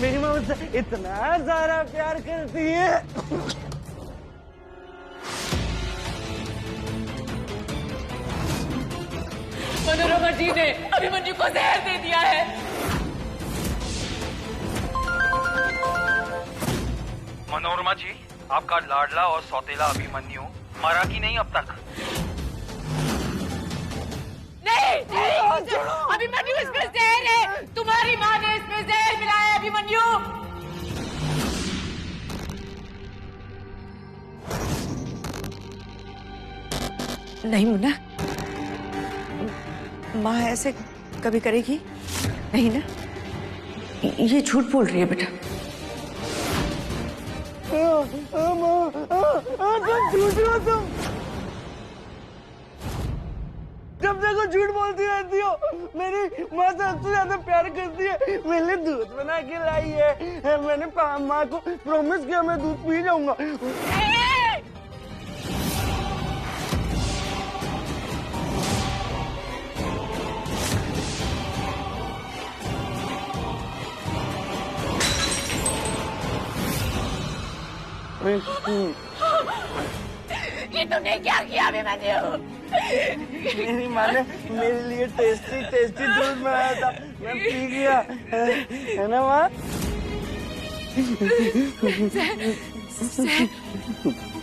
मेरी माँ मुझसे इतना सारा प्यार करती है। मनोरमा जी ने अभिमन्यु को जहर दे दिया है। मनोरमा जी, आपका लाडला और सौतेला अभिमन्यु मरा कि नहीं अब तक? नहीं, अभिमन्यु इसमें जहर है। तुम्हारी माँ ने इसमें जहर मिलाया है अभिमन्यु। नहीं मुन्ना, माँ ऐसे कभी करेगी नहीं ना, ये झूठ बोल रही है बेटा। तुम झूठ हो, तुम जब देखो झूठ बोलती रहती हो। मेरी माँ सबसे ज्यादा प्यार करती है। मैंने दूध बना के लाई है। मैंने माँ को प्रॉमिस किया मैं दूध पी जाऊंगा। ये तुमने क्या किया अभिमन्यु? मेरी माँ ने मेरे लिए टेस्टी टेस्टी दूध बनाया था, मैं पी गया। है ना माँ?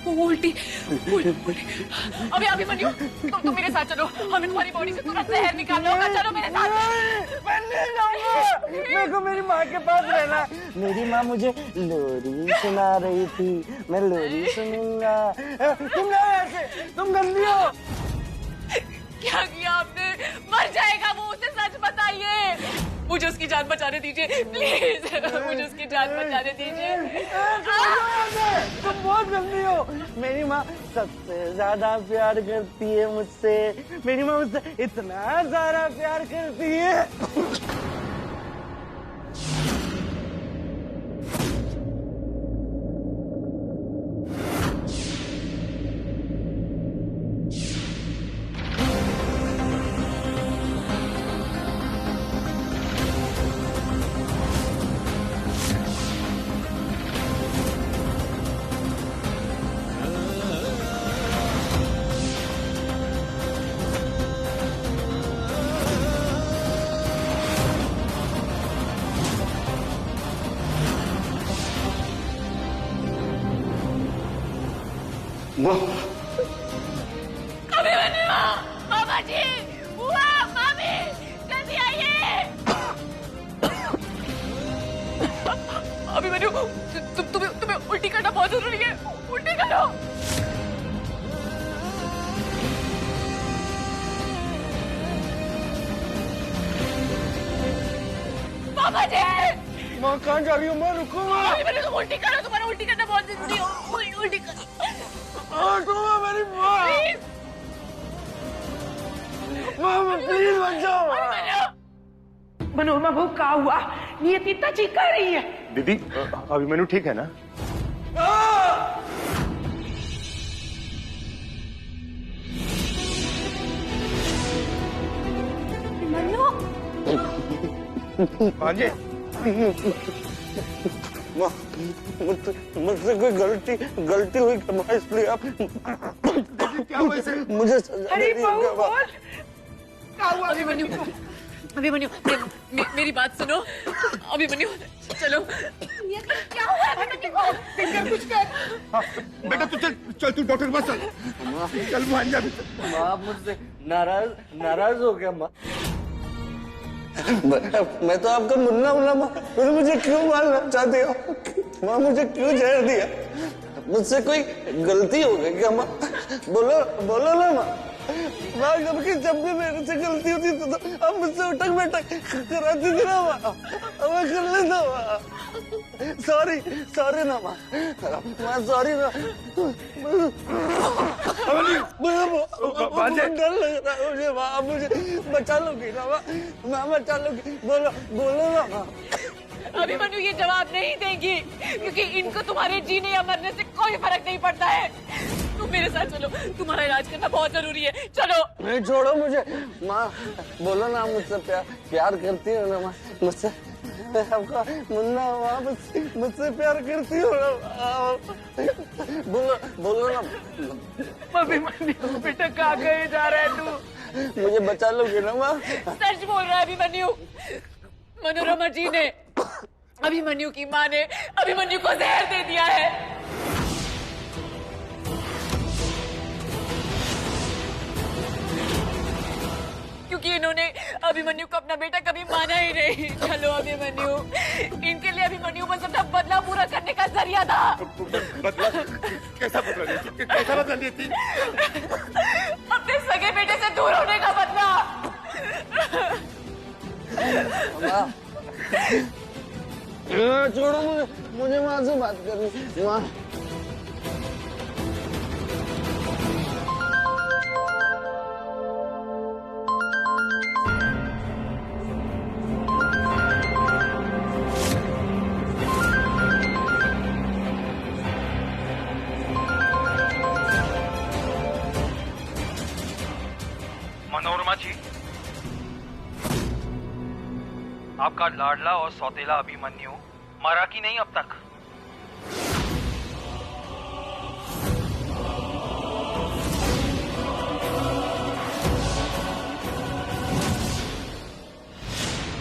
उल्टी। अभी अभिमन्यु, तुम मेरे साथ चलो। हमें तुम्हारी बॉडी से तुरंत जहर निकालना होगा। चलो मेरे साथ। मैं नहीं जाऊंगा। मेरे को मेरी माँ के पास रहना। मेरी माँ मुझे लोरी सुना रही थी, मैं लोरी सुनूंगा। तुम जाओ ऐसे, तुम गंदी हो। क्या किया आपने? मर जाएगा वो, उसे सच बताइए। मुझे उसकी जान बचाने दीजिए प्लीज। मुझे उसकी जान बचाने दीजिए। तुम बहुत गंदी हो। मेरी माँ सबसे ज्यादा प्यार करती है मुझसे। मेरी माँ मुझसे इतना सारा प्यार करती है। अभिमन्यु, मामा जी, बुआ, मामी, जल्दी आइए। अभिमन्यु, तुम्हें उल्टी करना बहुत जरूरी है। उल्टी करो। मामा जी, माँ कहाँ जा रही हो? माँ रुको। अभिमन्यु, तुम उल्टी करो। तुम्हारा उल्टी करना बहुत जरूरी है। उल्टी करो। मेरी माँ, माँ प्लीज मत जाओ। मनोरमा बहू क्या हुआ? नियति इतना चीख कर रही है। दीदी, अभिमन्यु ठीक है ना? भांजे, मुझसे कोई गलती हुई क्षमा, इसलिए आप क्या मुझे सजा दे रही है क्या? अभिमन्यु, अभिमन्यु, मेरी बात सुनो। अभिमन्यु, चलो। क्या हुआ अभिमन्यु को? कुछ कर। बेटा तू चल तू डॉक्टर के पास चल भांजा। माँ मुझसे नाराज हो गया। माँ मैं तो आपका मुन्ना हूँ माँ, फिर मुझे क्यों मारना चाहते हो? माँ मुझे क्यों जहर दिया? मुझसे कोई गलती हो गई क्या माँ? बोलो ना माँ। माँ जब भी मेरे से गलती होती तो अब मुझसे उठक बैठक कराती थी ना माँ। अब मैं कर लेता माँ। सॉरी ना माँ। माँ सॉरी ना। डर लग रहा है मुझे माँ। मुझे बचा लोगी ना माँ? बचा लोगी? बोलो ना माँ। अभिमन्यु ये जवाब नहीं देंगी, क्योंकि इनको तुम्हारे जीने या मरने से कोई फर्क नहीं पड़ता है। तुम मेरे साथ चलो, तुम्हारा इलाज करना बहुत जरूरी है। चलो। नहीं छोड़ो मुझे माँ। बोलो ना, मुझसे प्यार करती हो ना माँ? मुझसे आपका मुन्ना वापस मुझसे प्यार करती हो ना? बोलो बोलो ना। अभिमन्यु बेटा कहाँ गए जा रहा है तू? मुझे बचा लोगे ना माँ? सच बोल रहा है अभिमन्यु। मनोरमा जी ने, अभिमन्यु की माँ ने अभिमन्यु को जहर दे दिया है। क्योंकि इन्होंने अभिमन्यु को अपना बेटा कभी माना ही नहीं। चलो अभिमन्यु, इनके लिए अभिमन्यु बस अपना बदला पूरा करने का जरिया था। बदला? कैसा बदला लेती? कैसा बदला लेती? अपने सगे बेटे से दूर होने का बदला। छोड़ो मुझे माँ से बात करनी। माँ मनोरमा जी, आपका लाडला और सौतेला अभिमन्यु मरा कि नहीं अब तक?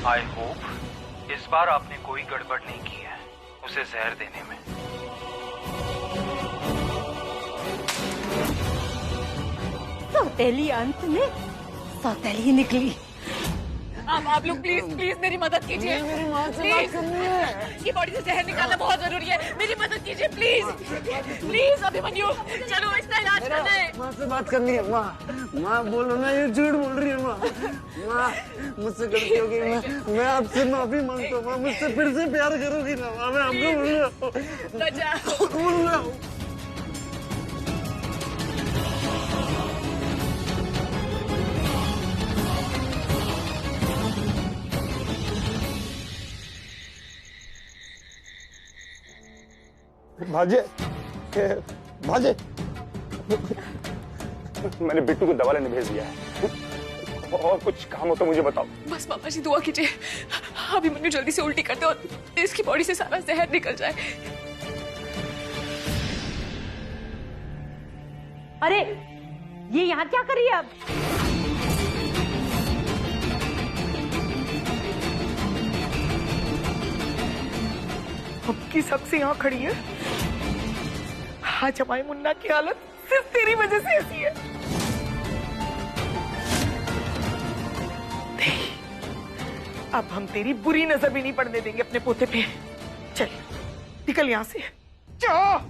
आई होप इस बार आपने कोई गड़बड़ नहीं की है उसे जहर देने में। सौतेली अंत में सौतेली ही निकली। आप लोग प्लीज प्लीज मेरी मदद कीजिए। प्लीज, ये बॉडी से जहर निकालना बहुत जरूरी है। मेरी मदद कीजिए प्लीज प्लीज। अभिमन्यु चलो इसका इलाज करना है। माँ से बात करनी है। माँ माँ बोलो ना, ये झूठ बोल रही है माँ। माँ मुझसे गलती हो गई। मैं आपसे माफी मांगता हूँ। माँ मुझसे फिर से प्यार करोगी ना? माँ मैं आपको बोल रहा हूँ। बचाओ। बोल रहा हूँ। भाजे, भाजे, मैंने बिट्टू को दवा लेने भेज दिया है। और कुछ काम हो तो मुझे बताओ। बस मामा जी दुआ कीजिए, अभिमन्यु जल्दी से उल्टी कर दे और इसकी बॉडी से सारा जहर निकल जाए। अरे ये यहाँ क्या कर रही है अब? अब की शख्स यहाँ खड़ी है। आज हमारी मुन्ना की हालत सिर्फ तेरी वजह से ऐसी है। नहीं, अब हम तेरी बुरी नजर भी नहीं पड़ने देंगे अपने पोते पे। चल निकल यहाँ से। जाओ।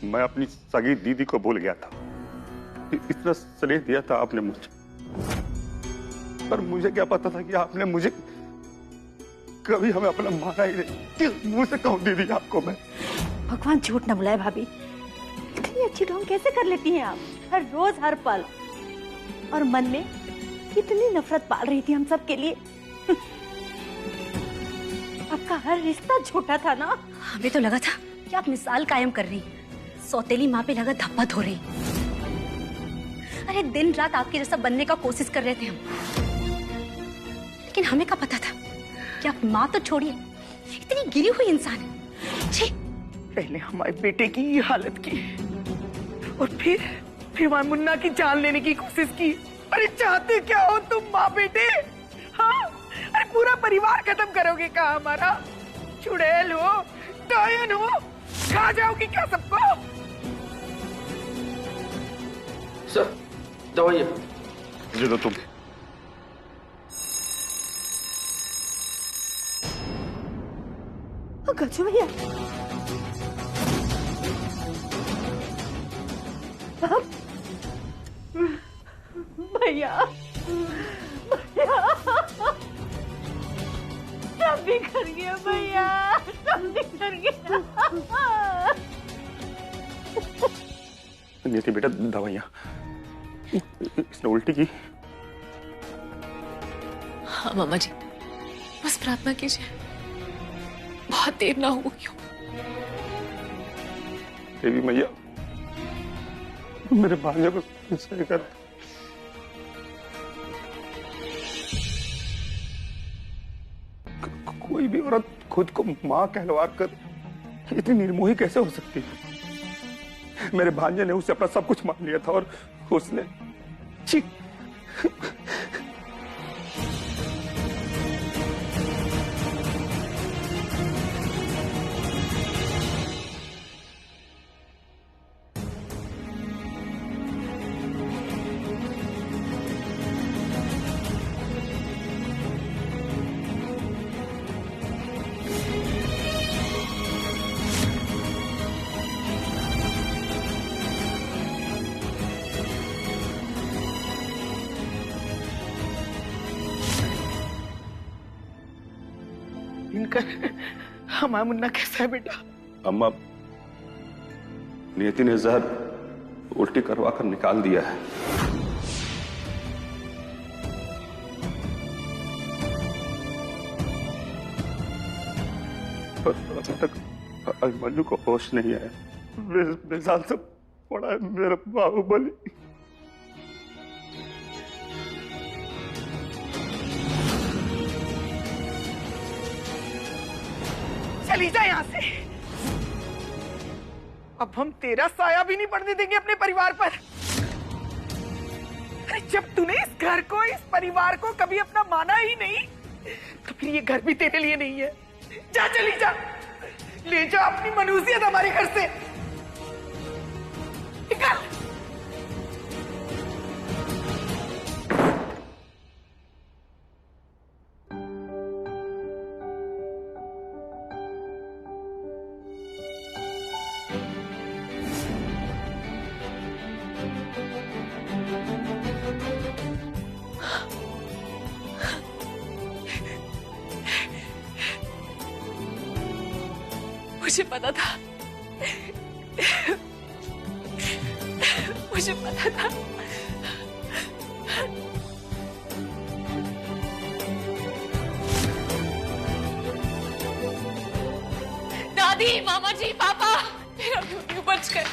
मैं अपनी सगी दीदी को भूल गया था। इतना स्नेह दिया था आपने मुझे, पर मुझे क्या पता था कि आपने मुझे कभी हमें अपना माना ही नहीं। किस मुंह से कहूं दीदी आपको मैं? भगवान झूठ न बुलाए भाभी। इतनी अच्छी ढोंग कैसे कर लेती हैं आप? हर रोज हर पल। और मन में इतनी नफरत पाल रही थी हम सब के लिए। आपका हर रिश्ता झूठा था ना? हमें तो लगा था कि आप मिसाल कायम कर रही, सौतेली माँ पे लगा धब्बा धो रही। अरे दिन रात आपके जैसा बनने का कोशिश कर रहे थे हम, लेकिन हमें क्या पता था कि आप माँ तो छोड़िए इतनी गिरी हुई इंसान है। छी! पहले हमारे बेटे की ये हालत की और फिर हमारे मुन्ना की जान लेने की कोशिश की। अरे चाहते क्या हो तुम माँ बेटे? हाँ, अरे पूरा परिवार खत्म करोगे क्या हमारा? चुड़ैल हो, डायन हो, खा जाओगी क्या सबको? सर दवाइए। मुझे दो तुम। गजू भैया, भैया क्या बिखर गया भैया, सब बिखर गया। नियति बेटा, दवाइयाँ। इसने उल्टी की। हाँ मामा जी, बस प्रार्थना कीजिए, बहुत देर ना हो गई हो। देवी मैया, मेरे भांजे को सही कर। कोई भी औरत खुद को मां कहलवा कर इतनी निर्मोही कैसे हो सकती है? मेरे भांजे ने उसे अपना सब कुछ मान लिया था और उसने छी। इनका हमारा मुन्ना कैसा है बेटा? अम्मा, नियति ने जहर उल्टी करवा कर निकाल दिया है। पर अभी तक अभिमन्यु को होश नहीं आया। बेजान से पड़ा है मेरा बाहुबली। चली जा यहाँ से। अब हम तेरा साया भी नहीं पड़ने देंगे अपने परिवार पर। अरे जब तूने इस घर को, इस परिवार को कभी अपना माना ही नहीं, तो फिर ये घर भी तेरे लिए नहीं है। जा, चली जा, ले जा अपनी मनुष्यत हमारे घर से। निकल। मुझे पता था, मुझे पता था। दादी, मामा जी, पापा, मेरा भी बच गए।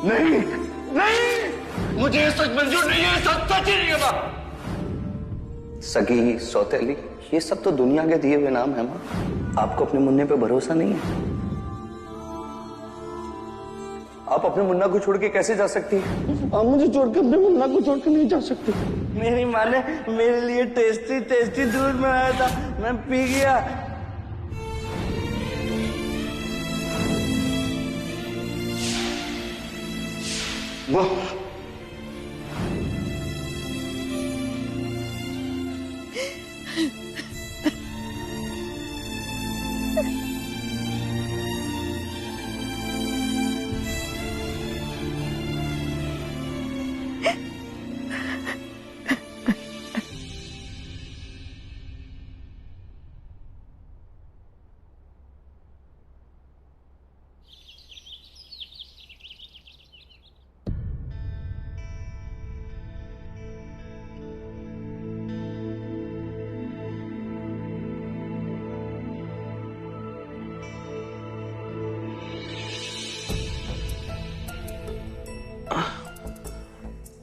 नहीं, नहीं, मुझे ये सच मंजूर नहीं है। सच ही नहीं है मां। सगी, सौतेली, ये सब तो दुनिया के दिए हुए नाम है मां। आपको अपने मुन्ने पे भरोसा नहीं है? आप अपने मुन्ना को छोड़ के कैसे जा सकती हैं? आप मुझे छोड़ के अपने मुन्ना को छोड़ के नहीं जा सकती। मेरी माँ ने मेरे लिए टेस्टी टेस्टी दूध बनाया था, मैं पी गया। वो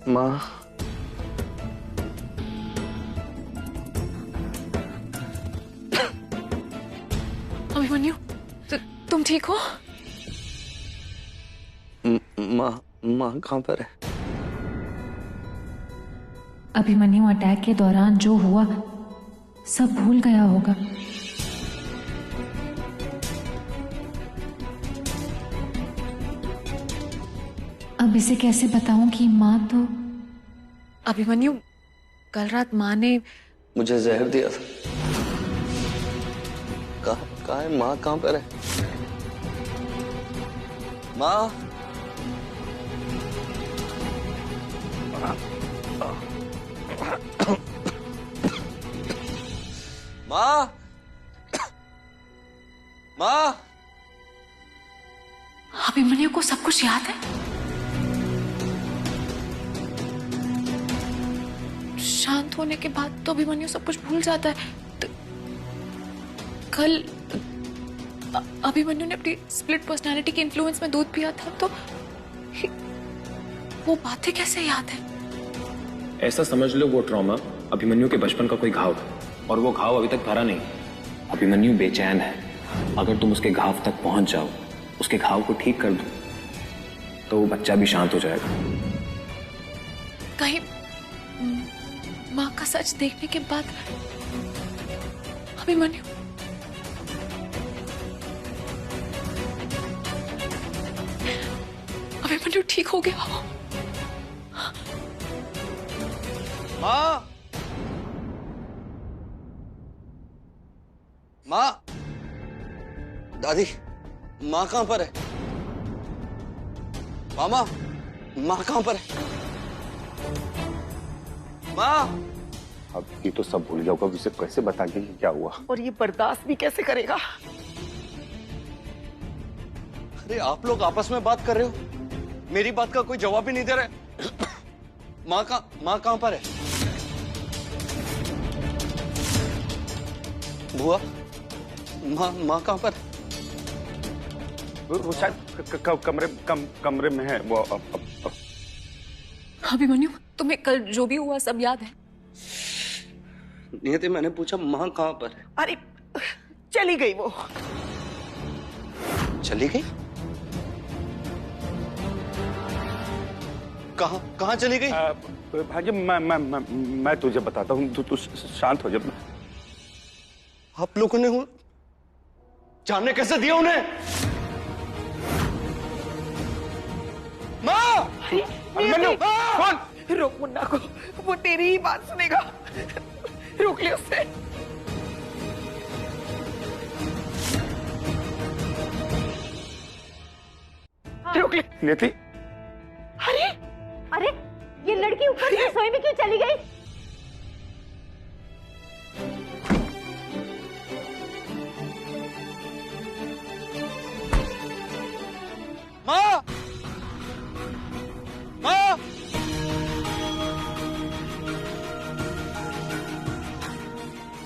माँ, अभिमन्यु, तुम ठीक हो? माँ, माँ कहाँ पर है? अभिमन्यु अटैक के दौरान जो हुआ सब भूल गया होगा। अब इसे कैसे बताऊं कि माँ तो। अभिमन्यु, कल रात माँ ने मुझे जहर दिया था। कहाँ है माँ? कहाँ पर है माँ? माँ, माँ, अभिमन्यु को सब कुछ याद है? शांत होने के बाद तो अभिमन्यु सब कुछ भूल जाता है। तो कल अभिमन्यु ने अपनी स्प्लिट पर्सनालिटी के इन्फ्लुएंस में दूध पिया था, तो वो बातें कैसे याद है? ऐसा समझ लो वो ट्रॉमा अभिमन्यु के बचपन का कोई घाव है, और वो घाव अभी तक भरा नहीं। अभिमन्यु बेचैन है। अगर तुम उसके घाव तक पहुंच जाओ, उसके घाव को ठीक कर दो, तो वो बच्चा भी शांत हो जाएगा। कहीं माँ का सच देखने के बाद अभिमन्यु ठीक हो गया हो? माँ, माँ, दादी, माँ कहाँ पर है? मामा, माँ कहाँ पर है? माँ। अब ये तो सब भूल जाओगे, उसे कैसे बताएंगे कि क्या हुआ? और ये बर्दाश्त भी कैसे करेगा? अरे आप लोग आपस में बात कर रहे हो, मेरी बात का कोई जवाब ही नहीं दे रहे। माँ कहाँ पर है? बुआ, माँ कहाँ पर है? वो शायद कमरे में है। वो अभिमन्यु, तुम्हें कल जो भी हुआ सब याद है? नियति, मैंने पूछा माँ कहाँ पर है? अरे चली गई वो। चली गई? कहाँ चली गई? भाजी, मैं तुझे बताता हूँ, तू शांत हो जा। आप लोगों ने जानने कैसे दिया उन्हें? माँ! कौन? रोक मुन्ना को, वो तेरी ही बात सुनेगा। रोक ले उसे। रोक ले। नियति, अरे ये लड़की ऊपर से रसोई में क्यों चली गई? माँ! माँ!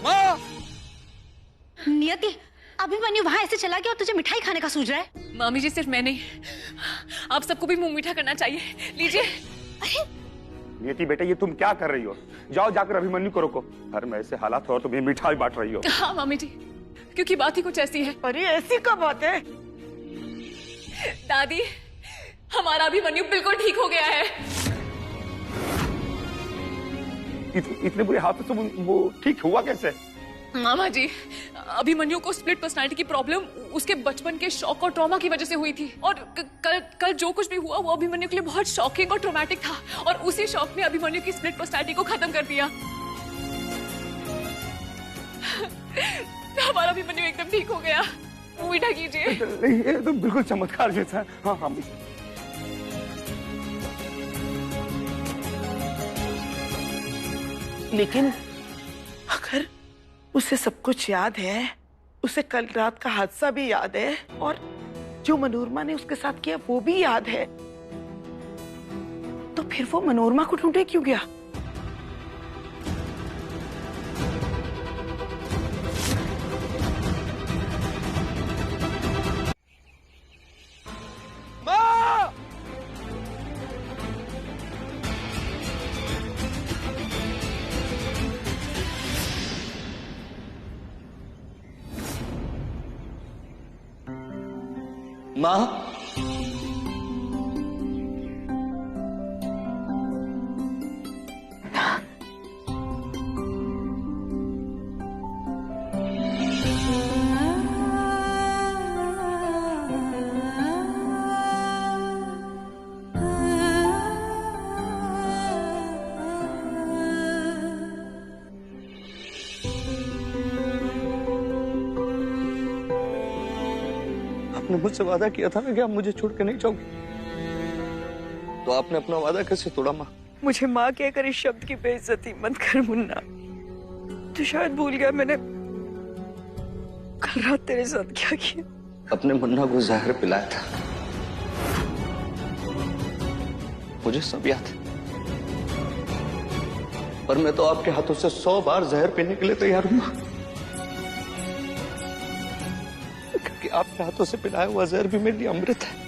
माँ! नियति, अभिमन्यु वहां ऐसे चला गया और तुझे मिठाई खाने का सूझ रहा है? मामी जी, सिर्फ मैं नहीं, आप सबको भी मुंह मीठा करना चाहिए। लीजिए। नियति बेटा, ये तुम क्या कर रही हो? जाओ जाकर अभिमन्यु को रोको। घर में ऐसे हालात हो और तुम मिठाई बांट रही हो। हाँ मामी जी, क्योंकि बात ही कुछ ऐसी है। अरे ऐसी क्या बात है? दादी, हमारा अभिमन्यु बिल्कुल ठीक हो गया है। इतने बुरे हाथ से वो ठीक हुआ कैसे? मामा जी, अभिमन्यु को स्प्लिट पर्सनालिटी की प्रॉब्लम उसके बचपन के शॉक और ट्रॉमा की वजह से हुई थी, और कल जो कुछ भी हुआ वो अभिमन्यु के लिए बहुत शॉकिंग और ट्रॉमेटिक था, और उसी शॉक ने अभिमन्यु की स्प्लिट पर्सनालिटी को खत्म कर दिया। हमारा अभिमन्यु एकदम ठीक हो गया। मीठा कीजिए। ये तो बिल्कुल चमत्कार जैसा है। हाँ हाँ। लेकिन अगर उसे सब कुछ याद है, उसे कल रात का हादसा भी याद है, और जो मनोरमा ने उसके साथ किया वो भी याद है, तो फिर वो मनोरमा को ढूंढे क्यों गया? माँ, आपने मुझसे वादा किया था ना कि आप मुझे छोड़ के नहीं जाओगे, तो आपने अपना वादा कैसे तोड़ा माँ? मुझे माँ कहकर इस शब्द की बेइज्जती मत कर मुन्ना। तू शायद भूल गया मैंने कल रात तेरे साथ क्या किया। अपने मुन्ना को जहर पिलाया था, मुझे सब याद है। पर मैं तो आपके हाथों से 100 बार जहर पीने के लिए तैयार हूं, क्योंकि आपके हाथों से पिलाया हुआ जहर भी मेरे लिए अमृत है।